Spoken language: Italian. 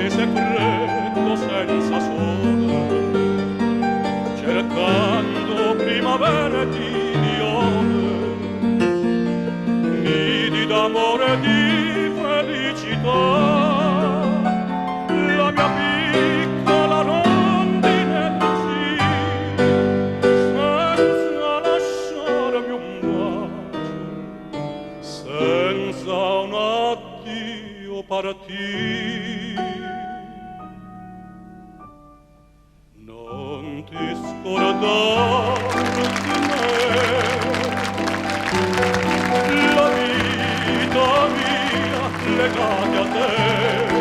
secreto senza sole, cercando primavere di viole, nidi d'amore e di felicità. La mia piccola rondine così, senza lasciarmi un bacio, senza un addio partì. Non ti scordar di me, la vita mia legata a te.